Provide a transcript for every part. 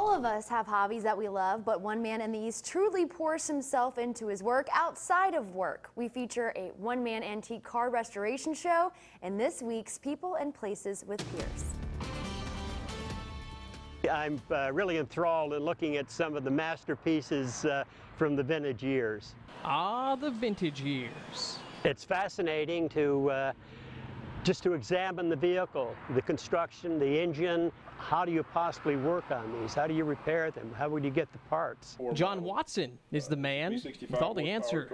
All of us have hobbies that we love, but one man in the East truly pours himself into his work outside of work. We feature a one-man antique car restoration show in this week's People and Places with Pierce. I'm really enthralled in looking at some of the masterpieces from the vintage years. Ah, the vintage years. It's fascinating to just to examine the vehicle, the construction, the engine. How do you possibly work on these? How do you repair them? How would you get the parts? John Watson is the man with all the answers.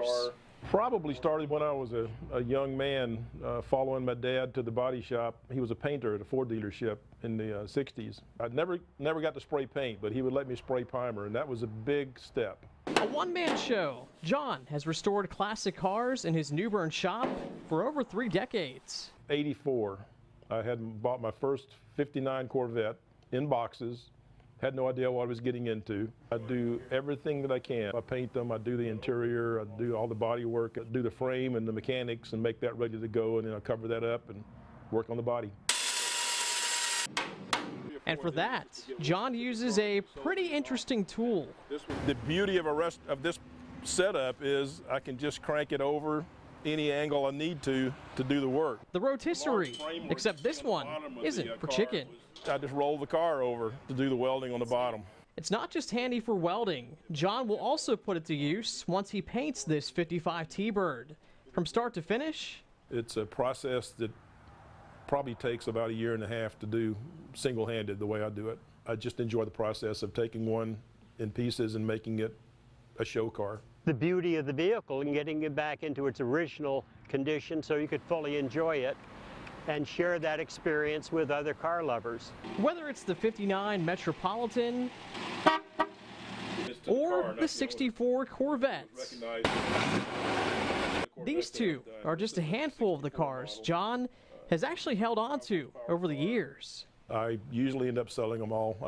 Probably started when I was a young man, following my dad to the body shop. He was a painter at a Ford dealership in the 60s. I never got to spray paint, but he would let me spray primer, and that was a big step. A one-man show. John has restored classic cars in his New Bern shop for over 3 decades. 84, I had bought my first 59 Corvette in boxes. Had no idea what I was getting into. I do everything that I can. I paint them, I do the interior, I do all the body work, I do the frame and the mechanics and make that ready to go, and then I cover that up and work on the body. And for that, John uses a pretty interesting tool. The beauty of this setup is I can just crank it over any angle I need to do the work. The rotisserie, except this one isn't for chicken. I just roll the car over to do the welding on the bottom. It's not just handy for welding. John will also put it to use once he paints this 55 T-Bird. From start to finish, it's a process that probably takes about 1.5 years to do single-handed the way I do it. I just enjoy the process of taking one in pieces and making it a show car. The beauty of the vehicle and getting it back into its original condition so you could fully enjoy it and share that experience with other car lovers. Whether it's the 59 Metropolitan or the 64 Corvette, these two are just a handful of the cars John has actually held on to over the years. I usually end up selling them all.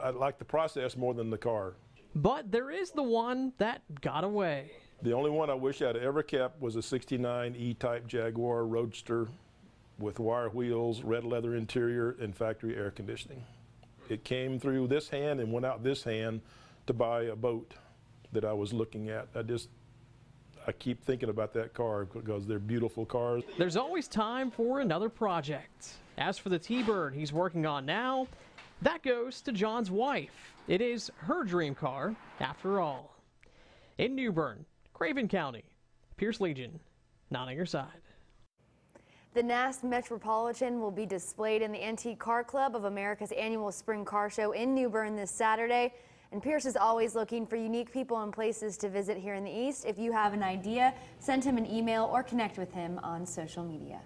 I like the process more than the car. But there is the one that got away. The only one I wish I'd ever kept was a 69 E-Type Jaguar Roadster with wire wheels, red leather interior, and factory air conditioning. It came through this hand and went out this hand to buy a boat that I was looking at. I keep thinking about that car because they're beautiful cars. There's always time for another project. As for the T-Bird he's working on now, that goes to John's wife. It is her dream car, after all. In New Bern, Craven County, Pierce Legion, not on your side. The NAST Metropolitan will be displayed in the Antique Car Club of America's annual Spring Car Show in New Bern this Saturday. And Pierce is always looking for unique people and places to visit here in the East. If you have an idea, send him an email or connect with him on social media.